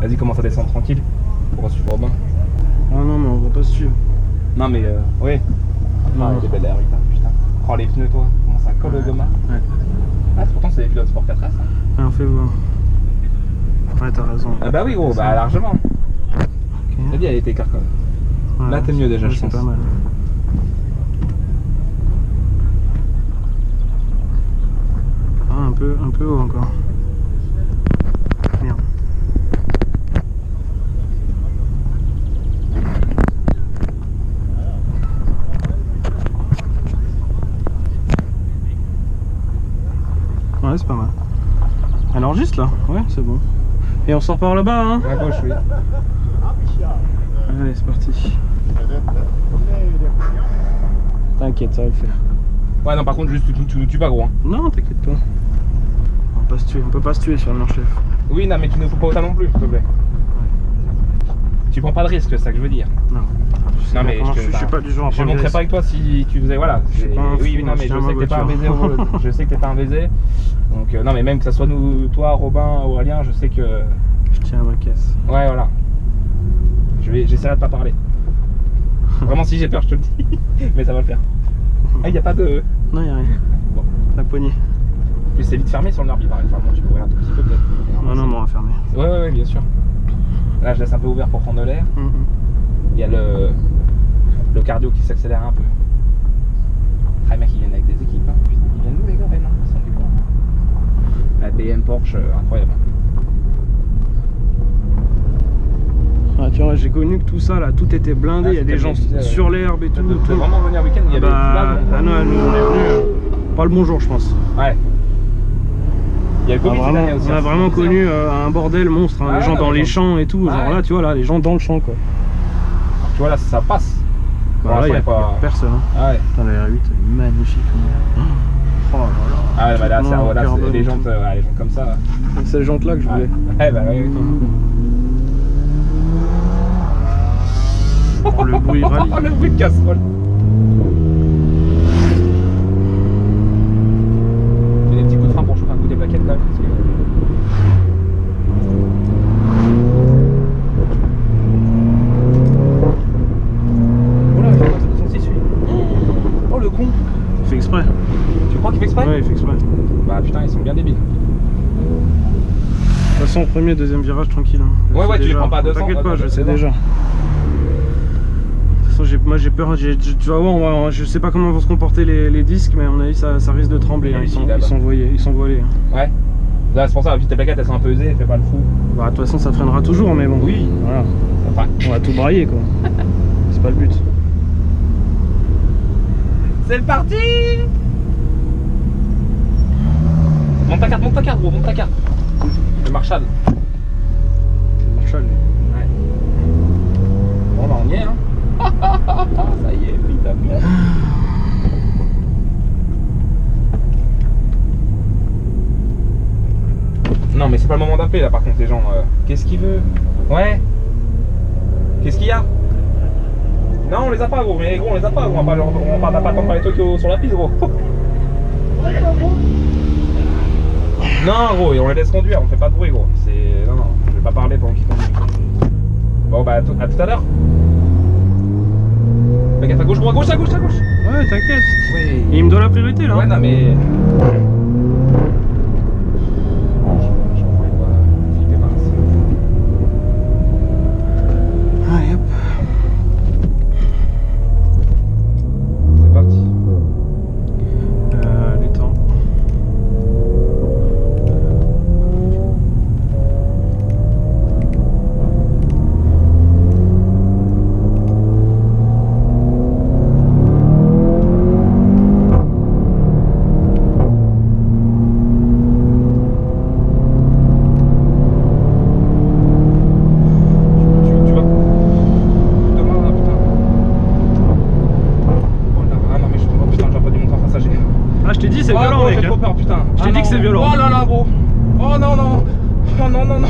Vas-y, commence à descendre tranquille. Pour suivre Robin. Ah non, mais on va pas se suivre. Non, mais oui. Ah, il est belle la rue, putain. Prends les pneus, toi. Comment ça colle au gomme? Ouais. Ah, pourtant, c'est des pilotes Sport 4S. Hein. Ah, on fait voir. Ouais, t'as raison. Ah, bah oui, gros, bah largement. Okay. T'as dit, elle était écart quand même. Ouais, là, t'es mieux déjà, je pense. C'est pas mal. Ah, un peu haut encore. Merde. Ouais, c'est pas mal. Alors juste là, ouais, c'est bon. Et on sort par là-bas, hein. À gauche, oui. Allez, c'est parti. T'inquiète, ça va le faire. Ouais, non, par contre, juste tu nous tues pas, gros. Hein. Non, t'inquiète pas. On va pas se tuer, on peut pas se tuer sur le non-chef. Oui, non, mais tu ne fous pas autant non plus, s'il te plaît. Tu prends pas de risque, c'est ça que je veux dire. Non. Non, mais je suis pas du genre à je prendre des montrerai pas avec toi si tu faisais. Voilà. Oui, non, mais je sais que t'es pas un baiser. Je sais que t'es pas un baiser. Donc, non, mais même que ça soit nous, toi, Robin, Aurélien, je sais que. Je tiens à ma caisse. Ouais, voilà. J'essaierai de pas parler. Vraiment, si j'ai peur, je te le dis. Mais ça va le faire. Ah, y a pas de. Non, y a rien. Bon. La poignée. Puis c'est vite fermé sur le Nerbi, par exemple. Tu peux ouvrir un tout petit peu, peut-être. Non, mais on va fermer. Ouais, bien sûr. Là, je laisse un peu ouvert pour prendre de l'air. Il y a le cardio qui s'accélère un peu. Ah, les mecs, ils viennent avec des équipes. Hein. Putain, ils viennent d'où, les gars? Non, ils sont du coin. La BM Porsche, incroyable. Ah, tu vois, j'ai connu que tout ça, là, tout était blindé. Il y a des gens sur l'herbe et tout. Tu peux vraiment venir week-end, il y avait Ah non, nous, on est venus. Pas le bonjour, je pense. Ouais. Il y a le Covid cette année aussi. On a vraiment connu un bordel monstre, hein, les gens dans les champs et tout. Genre là, tu vois, là, les gens dans le champ, quoi. Tu vois, là, ça passe. Bah là, il n'y a personne. Hein. Ah ouais. Putain, la R8 est magnifique. Oh là là. Ah ouais, bah là, c'est les jantes comme ça. Là. C'est les jantes là que je voulais. Ouais, bah oui. Oh, le bruit rallye. Le bruit de casserole. J'ai des petits coups de frein pour chauffer un coup des plaquettes quand même. Parce que... Oh là, j'ai pas de son lui. Oh le con. Il fait exprès. Tu crois qu'il fait exprès? Ouais, il fait exprès. Bah putain, ils sont bien débiles. De toute façon, premier, deuxième virage, tranquille. Hein. Ouais, tu les prends pas à 200. T'inquiète pas, je sais déjà. Moi j'ai peur, tu vas voir, je sais pas comment vont se comporter les disques, mais à mon avis ça risque de trembler, hein. ils sont voilés. Hein. Ouais, là c'est pour ça, tes plaquettes elles sont un peu usées, fais pas le fou. Bah de toute façon ça freinera toujours, mais bon, oui, voilà. Enfin. On va tout brailler quoi, c'est pas le but. C'est le parti. Monte ta carte gros, monte ta carte. Le Marshall. Le Marshall lui. Ouais. Bon bah on y est hein. Ça y est, putain de merde. Non mais c'est pas le moment d'appeler là par contre les gens. Qu'est-ce qu'il veut? Ouais. Qu'est-ce qu'il y a? Non on les a pas gros, mais gros on les a pas gros. On n'a pas le temps de parler Tokyo sur la piste gros. Non gros, on les laisse conduire, on fait pas de bruit gros. Non, je vais pas parler pendant qu'ils conduisent. Bon bah à tout à l'heure. Regarde à gauche, à gauche. Ouais, t'inquiète. Oui. Il me donne la priorité là. Ouais, non mais. Je voulais pas flipper par ça. Allez hop. C'est parti. Les temps. C'est violent, mec. J'ai trop peur, putain. Je t'ai dit que c'est violent. Oh là là, gros. Oh non. Oh non.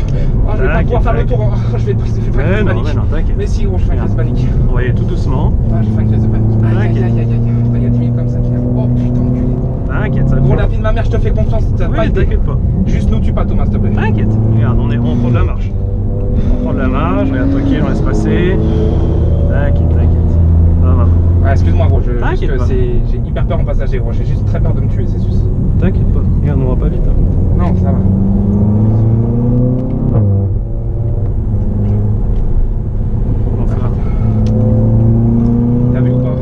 Ah, je vais pas pouvoir faire le tour. Je vais faire une panique. Non, t'inquiète. Mais si, gros, je fais une crise de panique. On va y aller tout doucement. Ah, je fais une crise de panique. Aïe. Il y a 10 minutes comme ça. Oh putain, enculé. T'inquiète, ça va. Gros, la vie de ma mère, je te fais confiance. Oui, t'inquiète pas. Juste nous tue pas, Thomas, s'il te plaît. T'inquiète. Regarde, on prend de la marche. va, je regarde tranquille, on laisse passer. T'inquiète, ça va. Ouais, excuse-moi gros, j'ai hyper peur en passager gros, j'ai juste très peur de me tuer, c'est sûr. T'inquiète pas, regarde, on va pas vite. Hein. Non, ça va. On fera. T'as vu ou pas? Ouais.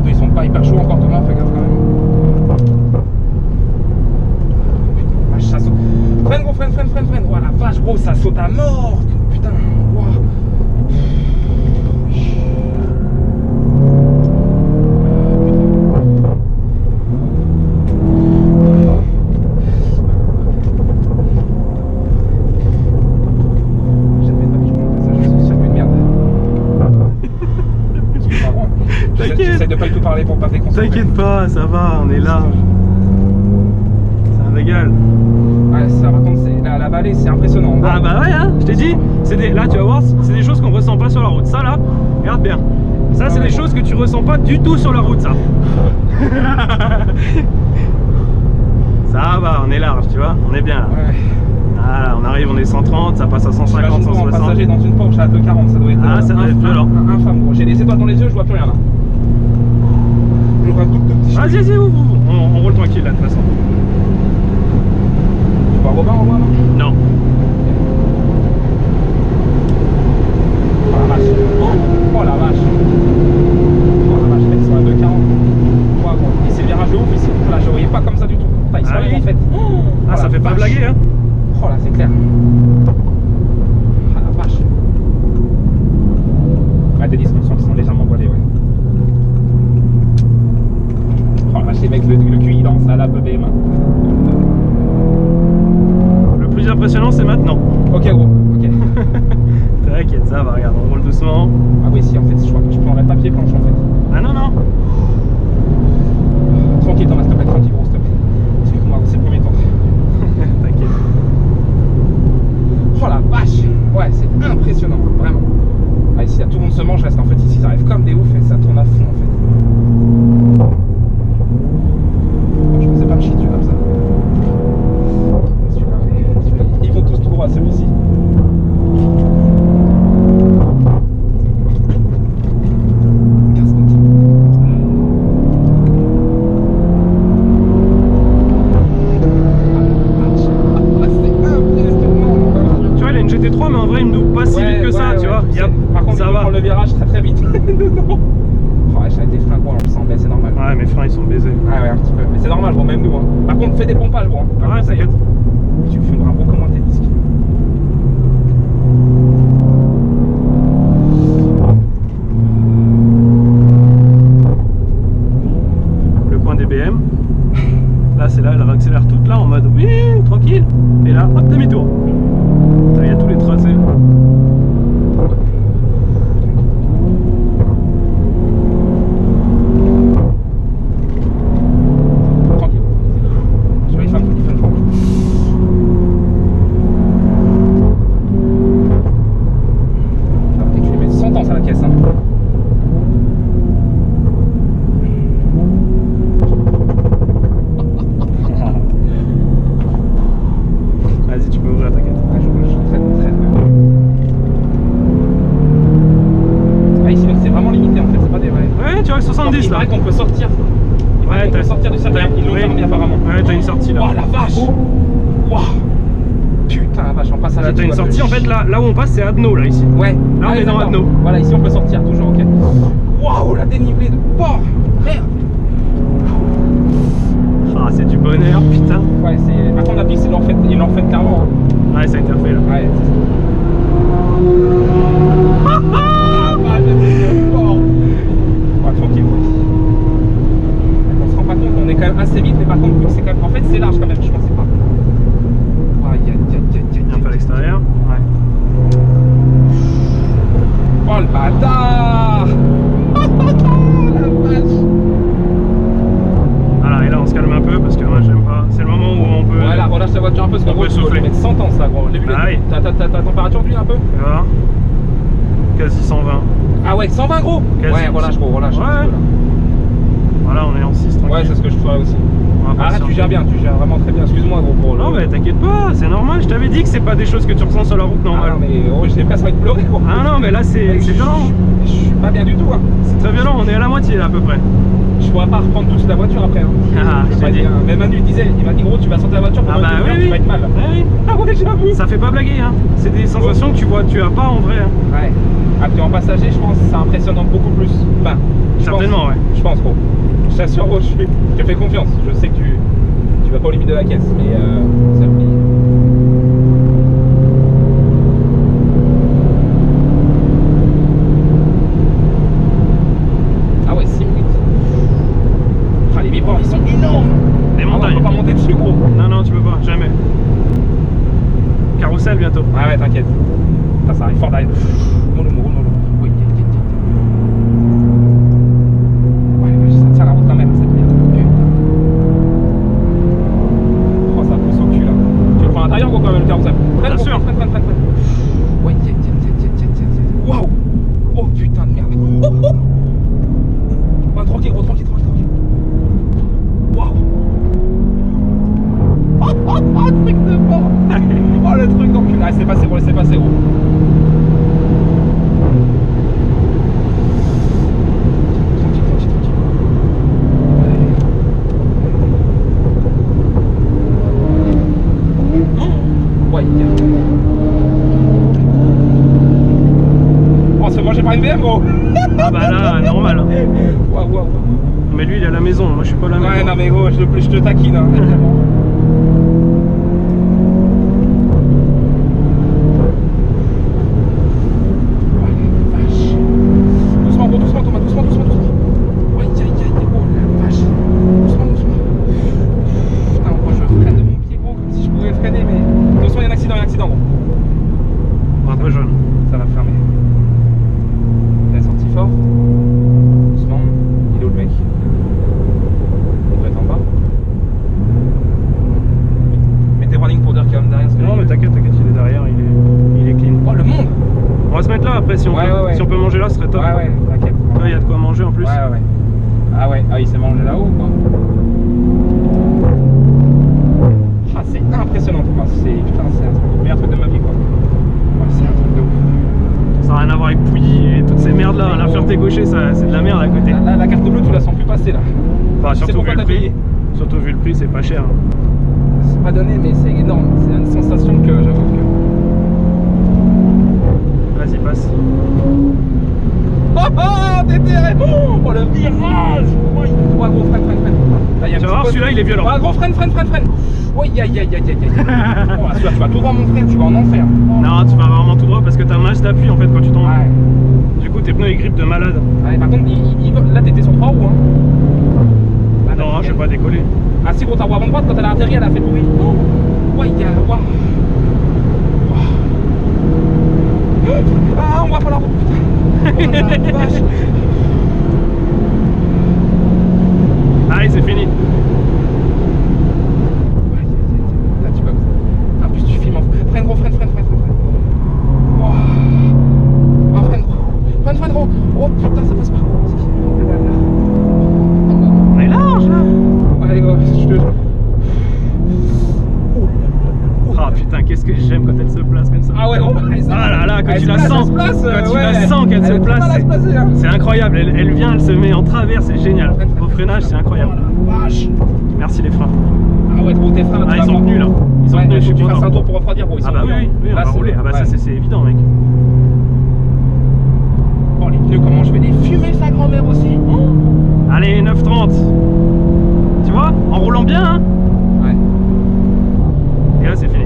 Ils sont pas hyper chauds encore Thomas, fais gaffe quand même. Putain, vache, ça saute. Freine gros, freine. Oh la vache gros, ça saute à mort. Putain, wow. J'essaie de pas du tout parler pour pas te déconcentrer. T'inquiète pas, ça va, on est là. C'est un régal. Ouais, ça par contre, la vallée, c'est impressionnant. Ah bah ouais, hein, je t'ai dit, là tu vas voir, c'est des choses qu'on ressent pas sur la route. Ça là, regarde bien. Ça c'est des choses que tu ressens pas du tout sur la route, ça. Ça va, on est large, tu vois, on est bien là. Ouais. Voilà, on arrive, on est 130, ça passe à 150, 160. Passager dans une Porsche à 240, ça doit être ça doit être violent. Infâme gros. J'ai les étoiles dans les yeux, je vois plus rien là. J'ouvre un tout petit. Vas-y, ouvre. On roule tranquille là de toute façon. Tu vois Robin en bas là? Non. Oh la vache. Oh la vache. Oh la vache, mec, ils sont à 240. Ouais, bon. Et c'est le virage de ouf ici. Là, je voyais pas comme ça du tout. Putain, ils sont arrivés en fait. Ah, ça fait pas blaguer, hein. Oh là, c'est clair. Ah la vache. Ouais, des dispositions qui sont légèrement voilées, ouais. Oh la vache, les mecs, le QI lance à la BM. Le plus impressionnant, c'est maintenant. Ok, gros, ok. T'inquiète, ça va, regarde, on roule doucement. Ah oui, si, en fait, je crois que je prendrais pas pied planche en fait. Ah non. Tranquille, Thomas, s'il te plaît, tranquille, gros, s'il te plaît. Excuse-moi, c'est le premier tour. T'inquiète. Oh la vache. Ouais, c'est impressionnant, vraiment. Ah, ici, là, tout le monde se mange, reste en fait, ici, ça arrive comme des ouf et ça tourne à fond en fait. Oh, je pensais pas me chier dessus comme ça. Celui-là, ils vont tous tout droit, celui-ci. GT3 mais en vrai il me double pas si vite que ça, tu vois. Par contre, ça il va. prend le virage très vite. Non. Oh, j'ai des freins gros, on le sent, mais c'est normal. Ouais, mes freins ils sont baisés. Ouais, un petit peu. Mais c'est normal, gros, même nous. Hein. Par contre, fais des pompages, gros. Hein. Ouais, t'inquiète. Tu fumeras beaucoup moins tes disques. Le coin des BM. Là, c'est là, elle accélère toute là en mode oui, tranquille. Et là, hop, demi-tour. Il y a tous les tracés. Tranquille. Sur les femmes, il faut tranquille. Alors, tu les mets 100 ans à la caisse. Hein. Vas-y, tu peux ouvrir, t'inquiète. Ah, ici, donc c'est vraiment limité en fait, c'est pas des vrais. Ouais, tu vois, 70 il là. paraît qu'on peut sortir. Ouais, t'as sortir du cercle, ils l'ont permis apparemment. Ouais, t'as une sortie là. Oh la vache. Waouh. Putain la vache, en passage. Là, t'as une sortie, en fait, là où on passe, c'est Adno, là, ici. Ouais. Là, on est dans Adno. Voilà, ici on peut sortir, toujours, ok. Waouh, la dénivelée de porc. Merde. Ah, c'est du bonheur, putain. Ouais, c'est. Par contre, la piste, ils l'ont fait clairement. Hein. Ouais, ça a été refait là. Ouais, c'est ça. Ah, ouais, tranquille, on se rend pas compte, on est quand même assez vite, mais par contre, c'est quand même. En fait, c'est large quand même, je pensais pas. Un peu à l'extérieur. Ouais. Oh le bâtard. La vache. Voilà, et là on se calme un peu parce que moi j'aime pas. C'est le moment où on peut. Ouais, là, relâche la voiture un peu parce qu'en gros, tu peux mettre 100 ans ça, gros. T'as température d'huile un peu? Tu vois. Quasi 120. Ah ouais, 120 gros. Quasi. Ouais, relâche gros, relâche. Ouais. Un peu, là. Voilà, on est en 6 tranquille. Ouais, c'est ce que je ferais aussi. Ah, tu gères bien, tu gères vraiment très bien. Excuse-moi gros pour le... Non mais t'inquiète pas, c'est normal, Je t'avais dit que c'est pas des choses que tu ressens sur la route normale. Ah non, mais oh, j'ai presque envie de pleurer quoi. Ah non, mais là c'est violent. Je suis pas bien du tout. Hein. C'est très violent, on est à la moitié là à peu près. Je pourrais pas reprendre toute la voiture après. Hein. Ah, je t'ai dit. Même Manu disait, il m'a dit gros, tu vas sortir la voiture pour Ah bah oui, tu vas être mal. Oui. Ah ouais, j'avoue. Ça fait pas blaguer, hein. C'est des sensations que tu as pas en vrai. Hein. Ouais. Après en passager, je pense que ça impressionnant beaucoup plus. Enfin, certainement, ouais. Je pense gros. Je t'assure gros, je te fais confiance. Je sais que tu vas pas aux limites de la caisse, mais ça me dit. Ah ouais, 6 minutes. Ah, les vibrants, ils sont énormes. Des montagnes. On peut pas monter dessus gros. Non, tu peux pas, jamais. Carrousel bientôt. Ouais, t'inquiète. Ça arrive fort derrière. Mollo. Oui, ouais, ça tient la route quand même, cette merde. Putain. Oh, ça pousse au cul là. Tu le prends à l'intérieur gros quand même le carrousel. Bien sûr. Freine. Ouais, tiens. Waouh. Oh putain de merde. Oh, tranquille gros, tranquille. Waouh. Oh, truc de mort. Oh, le truc d'enculé. Ah, c'est passé gros. Ouais. On se fait manger par une BM gros. Ah bah là, normal. Hein. Waouh. Mais lui il est à la maison, moi je suis pas à la maison. Ouais non mais gros, je te taquine hein. Doucement Thomas, doucement. Ouais, oh la vache. Doucement. Putain, moi je freine de mon pied gros comme si je pouvais freiner mais. Attention, il y a un accident gros. Un peu jaune. Ça va fermer. Il a sorti fort. Doucement. Il est où le mec? Il doit être en bas. Mettez warning pour dire qu'il va me derrière. Non mais t'inquiète, il est derrière, il est clean. Oh le monde. On va se mettre là après si on, peut, si on peut manger là, ce serait top. Ouais, t'inquiète. Là il y a de quoi manger en plus. Ouais. Ah ouais, il s'est mangé là-haut quoi. Ah c'est impressionnant Thomas, c'est le meilleur truc de ma vie quoi. Ouais, c'est un truc de ouf. Ça n'a rien à voir avec Pouilly et toutes ces merdes là, la Ferté gaucher, c'est de la merde à côté. Là, la carte bleue tu la sens plus passer là. Enfin, surtout vu le prix. Surtout vu le prix, c'est pas cher. C'est pas donné mais c'est énorme, c'est une sensation que j'avoue que. Vas-y, passe. Oh DTR. Oh le virage. Ouais gros, freine. Là, tu vas voir, celui-là il est violent. Ouais gros, freine. Ouais, aïe. Oh là, tu vas tout droit mon frère, tu vas en enfer. Non, tu vas vraiment tout droit parce que t'as un masse d'appui en fait quand tu tombes. Ouais. Du coup tes pneus ils grippent de malade. Ouais, par contre, là t'étais sur 3 roues hein. Là, Non, je vais pas décoller. Ah si gros, ta roue avant droite quand elle a atterri, elle a fait bruit. Ouais, waouh. Ah, on voit pas la route, putain. Oh la vache. Allez, c'est fini. Ouais, là tu vas. En plus tu filmes en. Freine gros. Wow. Oh, freine gros. Oh putain, ça passe pas. On est large là. Allez gros, je te. Ah putain, qu'est-ce que j'aime quand elle se place comme ça. Ah ouais, gros. Ah là, quand tu la sens. Quand tu la ouais. sens qu'elle se place. Hein. C'est incroyable, elle vient, elle se met en travers, c'est génial. Au freinage, c'est incroyable. Oh la vache. Merci les freins. Ah ouais, gros, tes freins là. Ah, ils sont tenus là. Ils sont tenus, je suis tu fasses content. un tour pour refroidir, gros. Ah bah oui, on va rouler. Ah bah ça c'est évident mec. Oh les pneus, comment je vais les fumer sa grand-mère aussi. Allez, 9,30. Tu vois, en roulant bien hein. Ouais. Et là c'est fini.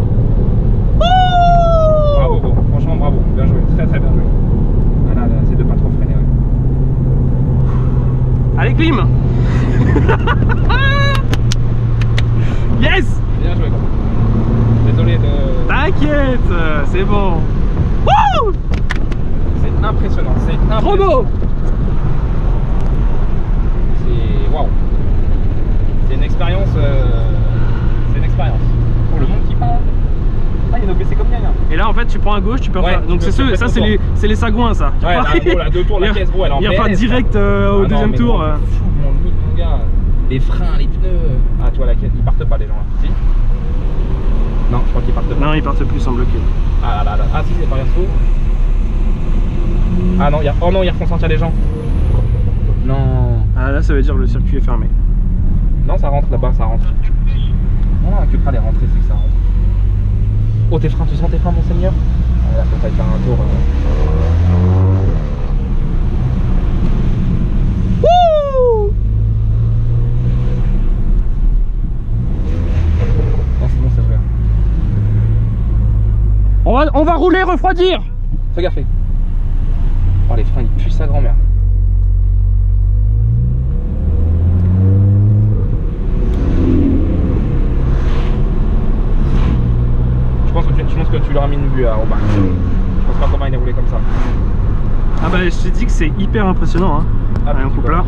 Bravo gros, franchement bravo, bien joué, très bien joué. Ah là, c'est de pas trop freiner. Ouais. Allez clim. Yes. Bien joué gros. Désolé de. T'inquiète, c'est bon. Wouh. C'est impressionnant, Trop beau. C'est waouh. C'est une expérience. Pour le monde qui parle. Ah, il y a nos PC comme bien là. Et là en fait tu prends à gauche, tu peux ouais, faire. Donc c'est ceux, ça c'est les sagouins ça. Ouais, là, gros, là, 2 tours la caisse gros, elle est en il y a pas PS, direct au deuxième tour. Mon gars, les freins, les pneus. Ah toi la caisse, ils partent pas les gens là. Si. Non, je crois qu'ils partent pas. Non, ils partent plus en bloqué. Ah là là là. Ah si, c'est par Verso. Ah non, oh non, ils refont sortir les gens. Non. Ah là, ça veut dire que le circuit est fermé. Non, ça rentre là-bas, ça rentre. Non, un Cupra est rentré, c'est que ça rentre. Oh, tes freins, tu sens tes freins, monseigneur? Ah, là, faut pas faire un tour. Wouh! Non, c'est bon, c'est ouvert. On va rouler, refroidir. Fais gaffe. Oh, les freins, ils puent sa grand-mère. Je pense que tu leur as mis une vue à Robin. Je pense pas comment il est roulé comme ça. Ah bah je t'ai dit que c'est hyper impressionnant hein. Ah, un couple là.